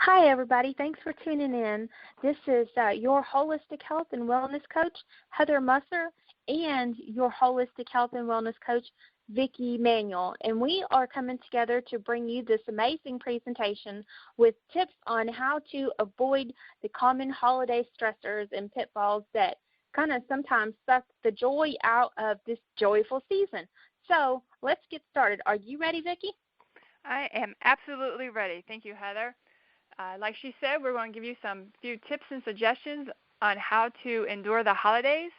Hi, everybody. Thanks for tuning in. This is your holistic health and wellness coach, Heather Musser, and your holistic health and wellness coach, Vicki Manuel. And we are coming together to bring you this amazing presentation with tips on how to avoid the common holiday stressors and pitfalls that kind of sometimes suck the joy out of this joyful season. So let's get started. Are you ready, Vicki? I am absolutely ready. Thank you, Heather. Like she said, we're going to give you some few tips and suggestions on how to endure the holidays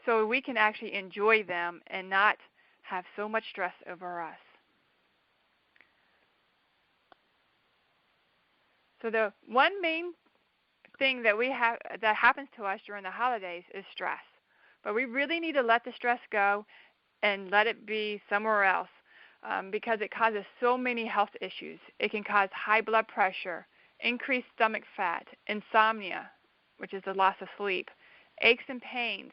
so we can actually enjoy them and not have so much stress over us. So the one main thing that that happens to us during the holidays is stress. But we really need to let the stress go and let it be somewhere else because it causes so many health issues. It can cause high blood pressure, increased stomach fat, insomnia, which is the loss of sleep, aches and pains,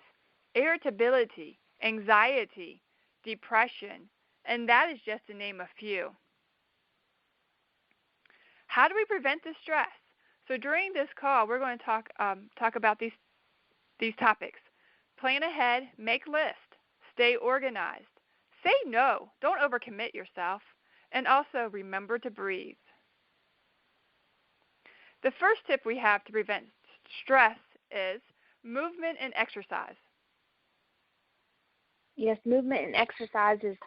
irritability, anxiety, depression, and that is just to name a few. How do we prevent this stress? So during this call, we're going to talk about these topics. Plan ahead, make lists, stay organized, say no, don't overcommit yourself, and also remember to breathe. The first tip we have to prevent stress is movement and exercise. Yes, movement and exercise is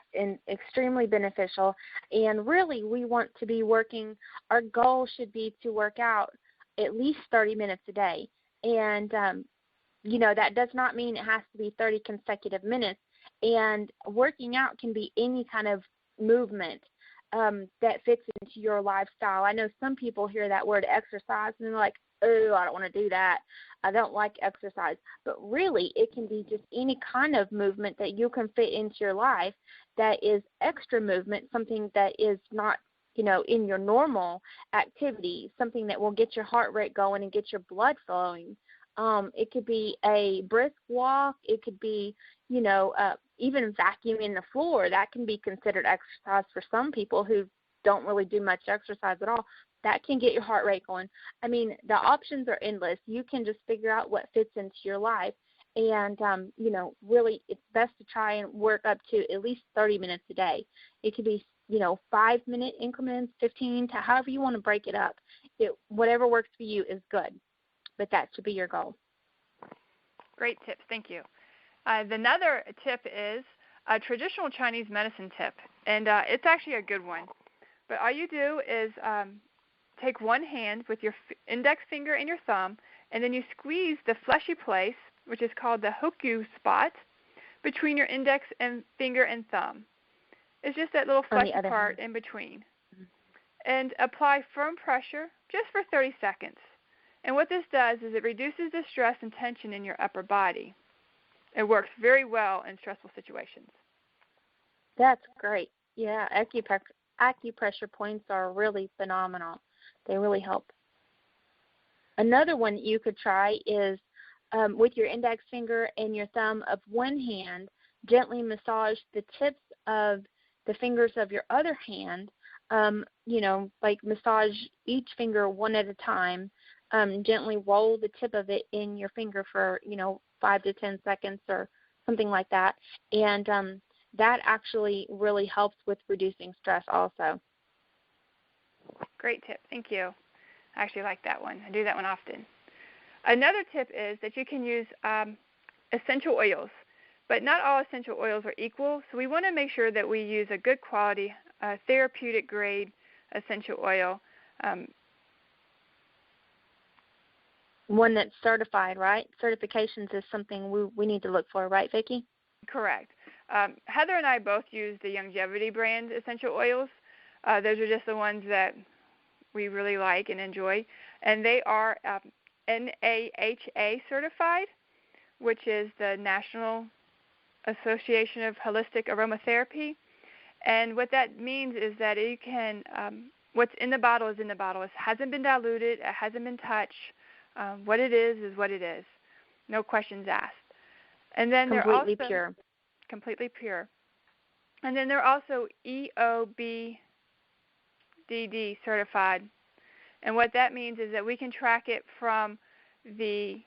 extremely beneficial. And really, we want to be working, our goal should be to work out at least 30 minutes a day. And, that does not mean it has to be 30 consecutive minutes. And working out can be any kind of movement that fits into your lifestyle. I know some people hear that word exercise and they're like, oh, I don't want to do that. I don't like exercise. But really, it can be just any kind of movement that you can fit into your life that is extra movement, something that is not, in your normal activity, something that will get your heart rate going and get your blood flowing. It could be a brisk walk. It could be, even vacuuming the floor. That can be considered exercise for some people who don't really do much exercise at all. That can get your heart rate going. I mean, the options are endless. You can just figure out what fits into your life. And, really it's best to try and work up to at least 30 minutes a day. It could be, 5-minute increments, 15, to however you want to break it up. Whatever works for you is good, but that should be your goal. Great tips. Thank you. Another tip is a traditional Chinese medicine tip, and it's actually a good one. But all you do is take one hand with your index finger and your thumb, and then you squeeze the fleshy place, which is called the hoku spot, between your index and finger and thumb. It's just that little fleshy part in between. Mm-hmm. And apply firm pressure just for 30 seconds. And what this does is it reduces the stress and tension in your upper body. It works very well in stressful situations. That's great. Yeah, acupressure points are really phenomenal. They really help. Another one you could try is with your index finger and your thumb of one hand, gently massage the tips of the fingers of your other hand, like massage each finger one at a time. Gently roll the tip of it in your finger for, 5 to 10 seconds or something like that. And that actually really helps with reducing stress also. Great tip. Thank you. I actually like that one. I do that one often. Another tip is that you can use essential oils, but not all essential oils are equal, so we want to make sure that we use a good quality, therapeutic grade essential oil. One that's certified, right? Certifications is something we need to look for, right, Vicki? Correct. Heather and I both use the Longevity brand essential oils. Those are just the ones that we really like and enjoy. And they are NAHA certified, which is the National Association of Holistic Aromatherapy. And what that means is that it can, what's in the bottle is in the bottle. It hasn't been diluted. It hasn't been touched. What it is what it is. No questions asked. And then completely pure. Completely pure. And then they're also EOBDD certified. And what that means is that we can track it from the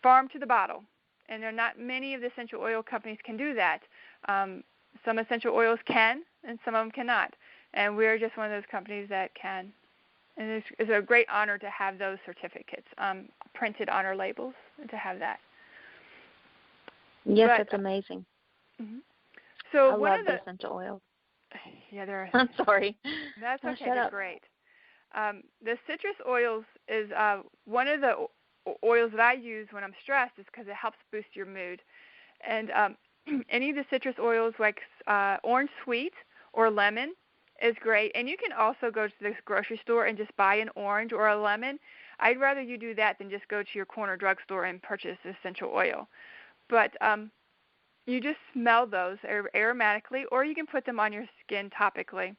farm to the bottle. And there are not many of the essential oil companies can do that. Some essential oils can, and some of them cannot. And we're just one of those companies that can. And it's a great honor to have those certificates, printed on our labels, and to have that. Yes, it's amazing. Mm-hmm. So I love the essential oils. Yeah, they're. I'm sorry. That's okay. They're great. The citrus oils is one of the oils that I use when I'm stressed, is because it helps boost your mood. And any of the citrus oils, like orange sweet or lemon, is great. And you can also go to the grocery store and just buy an orange or a lemon. I'd rather you do that than just go to your corner drugstore and purchase essential oil. But you just smell those aromatically, or you can put them on your skin topically.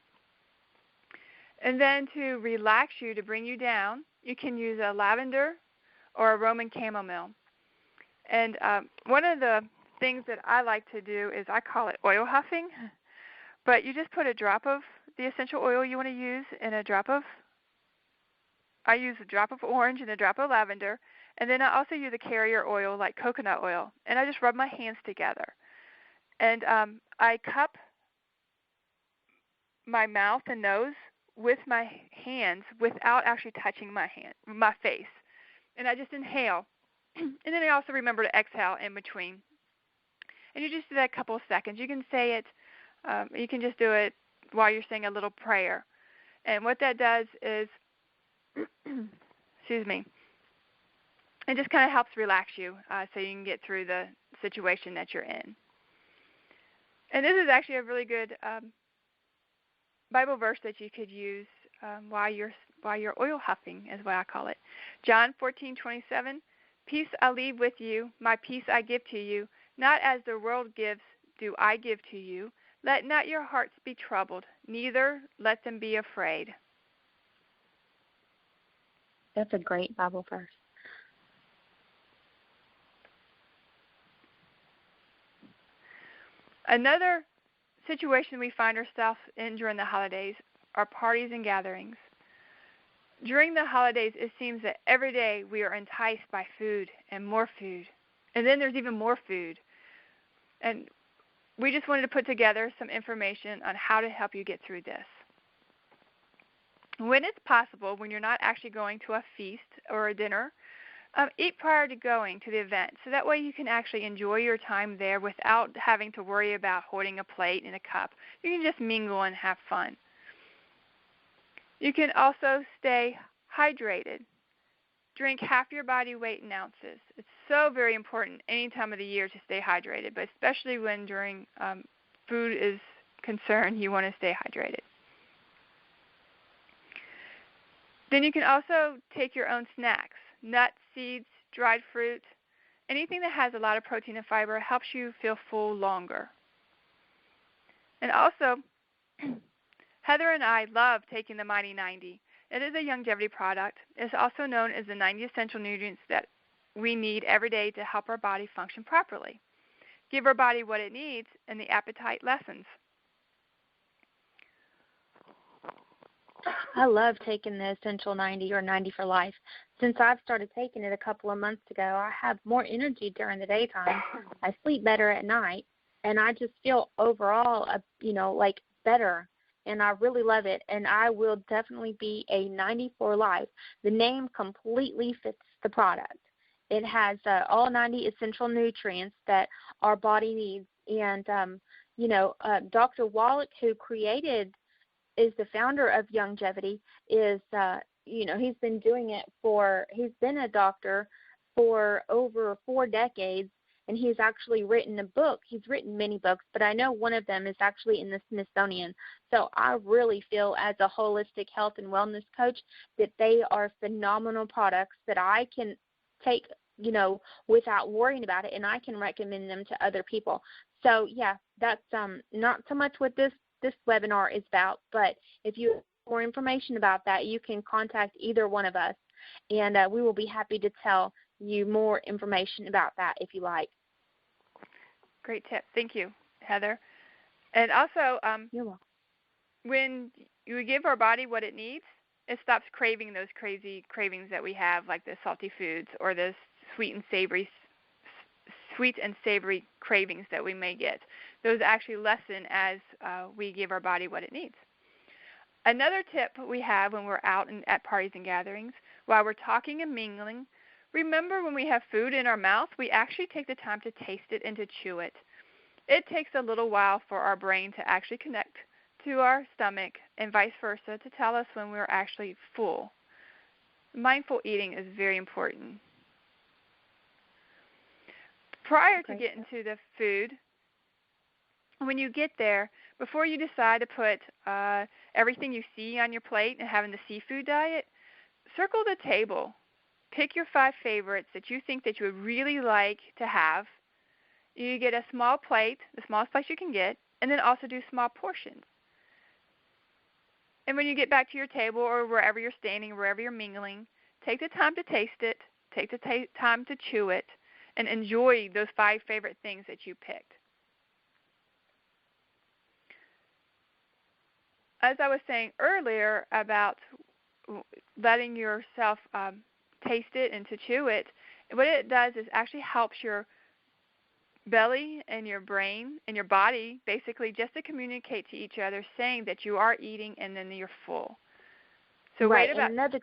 And then to relax you, to bring you down, you can use a lavender or a Roman chamomile. And one of the things that I like to do is I call it oil huffing. But you just put a drop of the essential oil you want to use in I use a drop of orange and a drop of lavender. And then I also use a carrier oil like coconut oil. And I just rub my hands together. And I cup my mouth and nose with my hands without actually touching my face. And I just inhale. And then I also remember to exhale in between. And you just do that a couple of seconds. You can say it. You can just do it while you're saying a little prayer. And what that does is, excuse me, it just kind of helps relax you so you can get through the situation that you're in. And this is actually a really good Bible verse that you could use while you're oil huffing, is what I call it. John 14:27, peace I leave with you, my peace I give to you. Not as the world gives, do I give to you. Let not your hearts be troubled, neither let them be afraid. That's a great Bible verse. Another situation we find ourselves in during the holidays are parties and gatherings. During the holidays, it seems that every day we are enticed by food and more food. And then there's even more food. And we just wanted to put together some information on how to help you get through this. When it's possible, when you're not actually going to a feast or a dinner, eat prior to going to the event. So that way you can actually enjoy your time there without having to worry about holding a plate and a cup. You can just mingle and have fun. You can also stay hydrated. Drink half your body weight in ounces. It's so very important any time of the year to stay hydrated, but especially when during food is concerned, you want to stay hydrated. Then you can also take your own snacks. Nuts, seeds, dried fruit, anything that has a lot of protein and fiber helps you feel full longer. And also, Heather and I love taking the Mighty 90. It is a longevity product. It's also known as the 90 essential nutrients that we need every day to help our body function properly. Give our body what it needs, and the appetite lessens. I love taking the Essential 90 or 90 for Life. Since I've started taking it a couple of months ago, I have more energy during the daytime. I sleep better at night, and I just feel overall, like better. And I really love it, and I will definitely be a 90 for life. The name completely fits the product. It has all 90 essential nutrients that our body needs. And, Dr. Wallach, who is the founder of longevity, he's been doing it he's been a doctor for over 4 decades. And he's actually written a book. He's written many books, but I know one of them is actually in the Smithsonian. So I really feel, as a holistic health and wellness coach, that they are phenomenal products that I can take, without worrying about it, and I can recommend them to other people. So, yeah, that's not so much what this webinar is about, but if you have more information about that, you can contact either one of us, and we will be happy to tell you more information about that if you like. Great tip. Thank you, Heather. And also, You're welcome. when you give our body what it needs, it stops craving those crazy cravings that we have, like the salty foods or the sweet and savory cravings that we may get. Those actually lessen as we give our body what it needs. Another tip we have when we're out and at parties and gatherings, while we're talking and mingling, remember when we have food in our mouth, we actually take the time to taste it and to chew it. It takes a little while for our brain to actually connect to our stomach and vice versa to tell us when we're actually full. Mindful eating is very important. Prior to getting to the food, when you get there, before you decide to put everything you see on your plate and having the seafood diet, circle the table. Pick your 5 favorites that you think that you would really like to have. You get a small plate, the smallest plate you can get, and then also do small portions. And when you get back to your table or wherever you're standing, wherever you're mingling, take the time to taste it, take the time to chew it, and enjoy those 5 favorite things that you picked. As I was saying earlier about letting yourself taste it and to chew it, what it does is actually helps your belly and your brain and your body basically just to communicate to each other saying that you are eating and then you're full. So right, wait about and another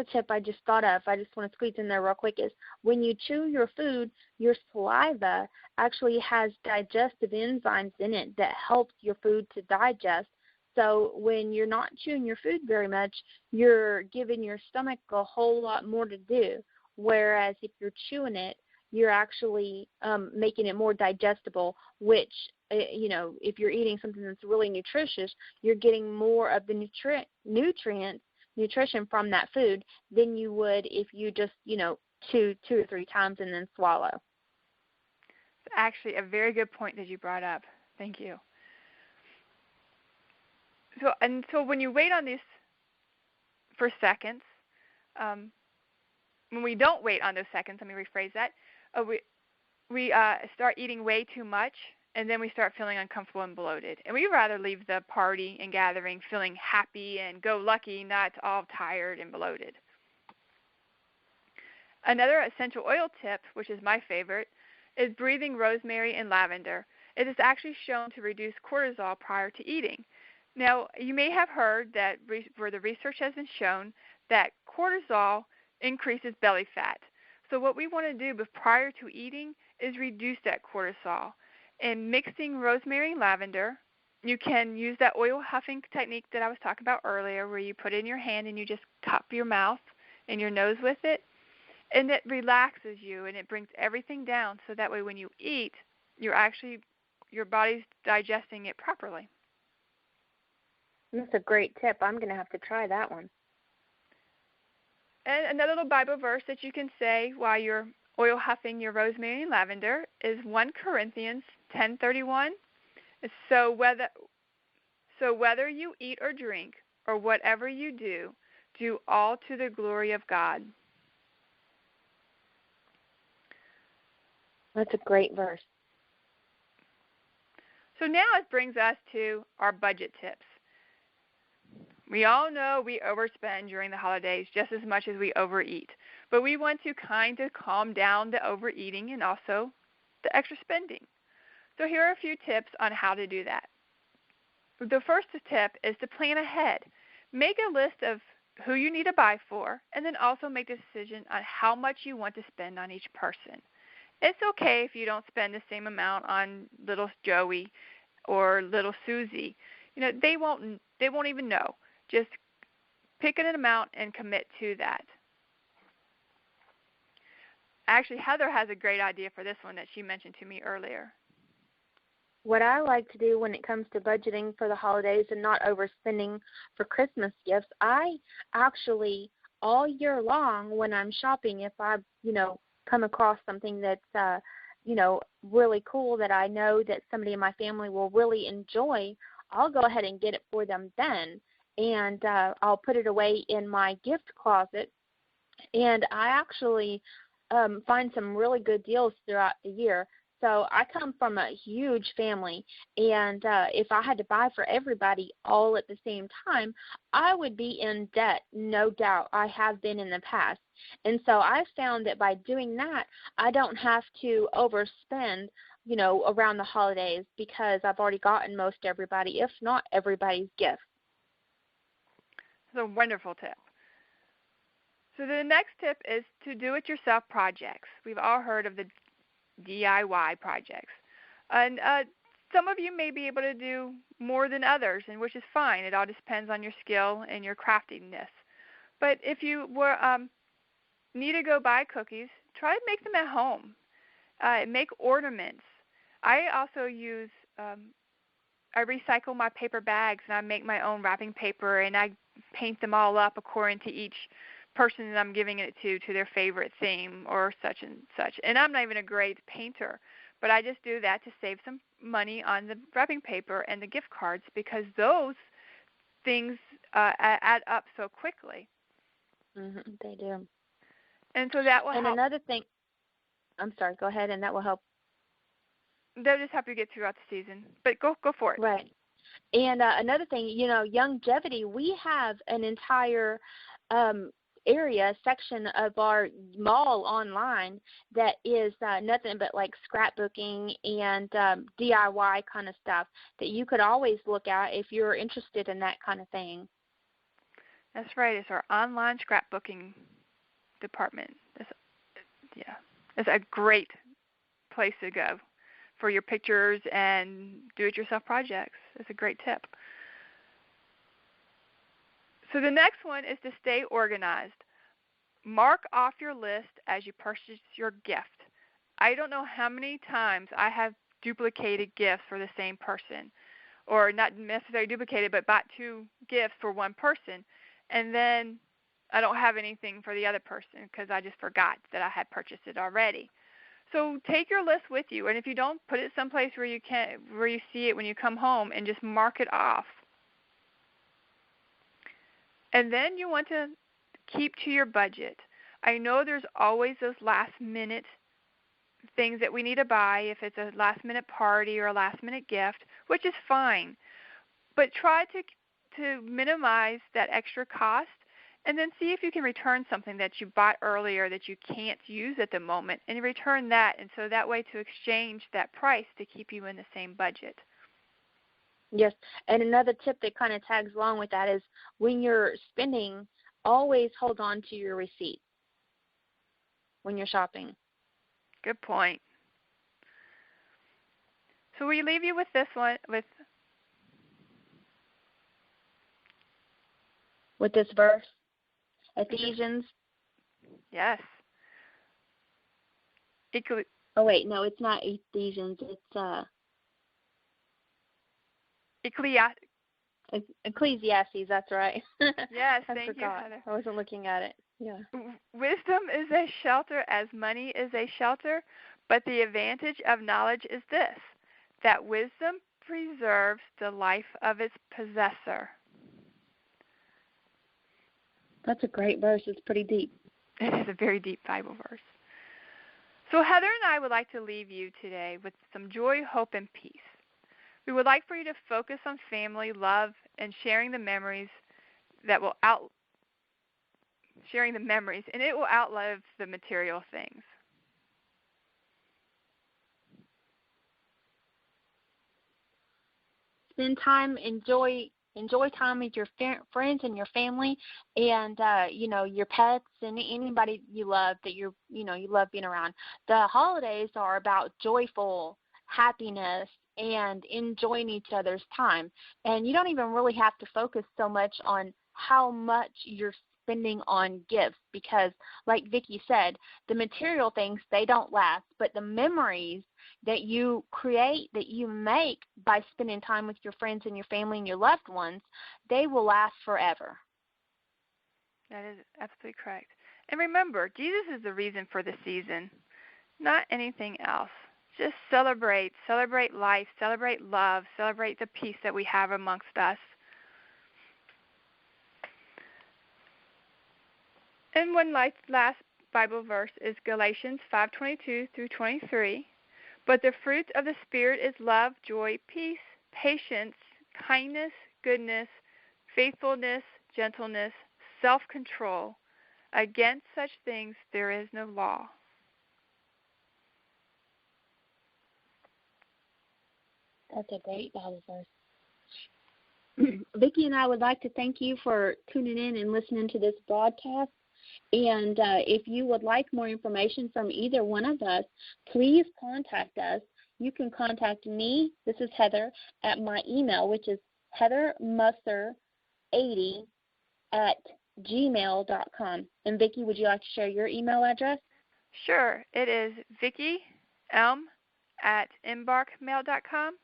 tip I just thought of, I just want to squeeze in there real quick, is when you chew your food, your saliva actually has digestive enzymes in it that helps your food to digest. So when you're not chewing your food very much, you're giving your stomach a whole lot more to do. Whereas if you're chewing it, you're actually making it more digestible, which, if you're eating something that's really nutritious, you're getting more of the nutrition from that food than you would if you just, chew 2 or 3 times and then swallow. It's actually a very good point that you brought up. Thank you. So when you wait on these for seconds, when we don't wait on those seconds, let me rephrase that, we start eating way too much, and then we start feeling uncomfortable and bloated. And we'd rather leave the party and gathering feeling happy and go lucky, not all tired and bloated. Another essential oil tip, which is my favorite, is breathing rosemary and lavender. It is actually shown to reduce cortisol prior to eating. Now, you may have heard that where the research has been shown that cortisol increases belly fat. So what we want to do prior to eating is reduce that cortisol. And mixing rosemary and lavender, you can use that oil huffing technique that I was talking about earlier, where you put it in your hand and you just cup your mouth and your nose with it. And it relaxes you and it brings everything down, so that way when you eat, your body's digesting it properly. That's a great tip. I'm going to have to try that one. And another little Bible verse that you can say while you're oil huffing your rosemary and lavender is 1 Corinthians 10:31. So whether you eat or drink or whatever you do all to the glory of God. That's a great verse. So now it brings us to our budget tips. We all know we overspend during the holidays just as much as we overeat, but we want to kind of calm down the overeating and also the extra spending. So here are a few tips on how to do that. The first tip is to plan ahead. Make a list of who you need to buy for, and then also make a decision on how much you want to spend on each person. It's okay if you don't spend the same amount on little Joey or little Susie. They won't even know. Just pick an amount and commit to that. Actually, Heather has a great idea for this one that she mentioned to me earlier. What I like to do when it comes to budgeting for the holidays and not overspending for Christmas gifts, I actually, all year long when I'm shopping, if I, come across something that's, really cool that I know that somebody in my family will really enjoy, I'll go ahead and get it for them then. And I'll put it away in my gift closet. And I actually find some really good deals throughout the year. so I come from a huge family, and if I had to buy for everybody all at the same time, I would be in debt, no doubt. I have been in the past. And so I found that by doing that, I don't have to overspend, around the holidays because I've already gotten most everybody, if not everybody's gift. It's a wonderful tip. So the next tip is to do-it-yourself projects. We've all heard of the DIY projects. And some of you may be able to do more than others, and which is fine. It all depends on your skill and your craftiness. But if you need to go buy cookies, try to make them at home. Make ornaments. I also use, I recycle my paper bags, and I make my own wrapping paper, and I paint them all up according to each person that I'm giving it to their favorite theme or such and such. And I'm not even a great painter, but I just do that to save some money on the wrapping paper and the gift cards because those things add up so quickly. They do. And so that will help. And another thing, I'm sorry, go ahead, and that will help. They'll just help you get throughout the season. But go for it. Right. And another thing, longevity, we have an entire section of our mall online that is nothing but like scrapbooking and DIY kind of stuff that you could always look at if you're interested in that kind of thing. That's right. It's our online scrapbooking department. It's a great place to go for your pictures and do-it-yourself projects. It's a great tip. So the next one is to stay organized. Mark off your list as you purchase your gift. I don't know how many times I have duplicated gifts for the same person, or not necessarily duplicated, but bought 2 gifts for one person, and then I don't have anything for the other person because I just forgot that I had purchased it already. So take your list with you, and if you don't, put it someplace where you see it when you come home, and just mark it off. And then you want to keep to your budget. I know there's always those last-minute things that we need to buy if it's a last-minute party or a last-minute gift, which is fine. But try to minimize that extra cost, and then see if you can return something that you bought earlier that you can't use at the moment, and return that, and so that way to exchange that price to keep you in the same budget. Yes, and another tip that kind of tags along with that is when you're spending, always hold on to your receipt when you're shopping. Good point. So we leave you with this one, with this verse, Ephesians. Yes. Oh wait, no, it's not Ephesians. It's Ecclesiastes. That's right. Yes, I thank forgot. you, Heather. I wasn't looking at it. Yeah. Wisdom is a shelter as money is a shelter, but the advantage of knowledge is this, that wisdom preserves the life of its possessor. That's a great verse. It's pretty deep. It is a very deep Bible verse. So Heather and I would like to leave you today with some joy, hope, and peace. We would like for you to focus on family, love, and sharing the memories, and it will outlive the material things. Spend time, enjoy time with your friends and your family, and your pets and anybody you love that you love being around. The holidays are about joyful happiness and enjoying each other's time, and you don't even really have to focus so much on how much you're spending on gifts, because like Vicki said, the material things, they don't last, but the memories that you create, that you make by spending time with your friends and your family and your loved ones, they will last forever. That is absolutely correct. And remember, Jesus is the reason for the season, not anything else. Just celebrate life, celebrate love, celebrate the peace that we have amongst us. And one last Bible verse is Galatians 5:22 through 23. But the fruit of the Spirit is love, joy, peace, patience, kindness, goodness, faithfulness, gentleness, self-control. Against such things there is no law. That's a great Bible verse. Vicki and I would like to thank you for tuning in and listening to this broadcast. And if you would like more information from either one of us, please contact us. You can contact me, this is Heather, at my email, which is heathermusser80@gmail.com. And Vicki, would you like to share your email address? Sure. It is vickyelm@embarkmail.com.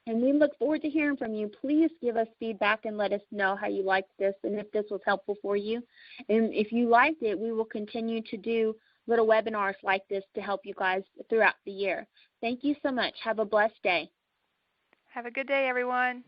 And we look forward to hearing from you. Please give us feedback and let us know how you liked this and if this was helpful for you. And if you liked it, we will continue to do little webinars like this to help you guys throughout the year. Thank you so much. Have a blessed day. Have a good day, everyone.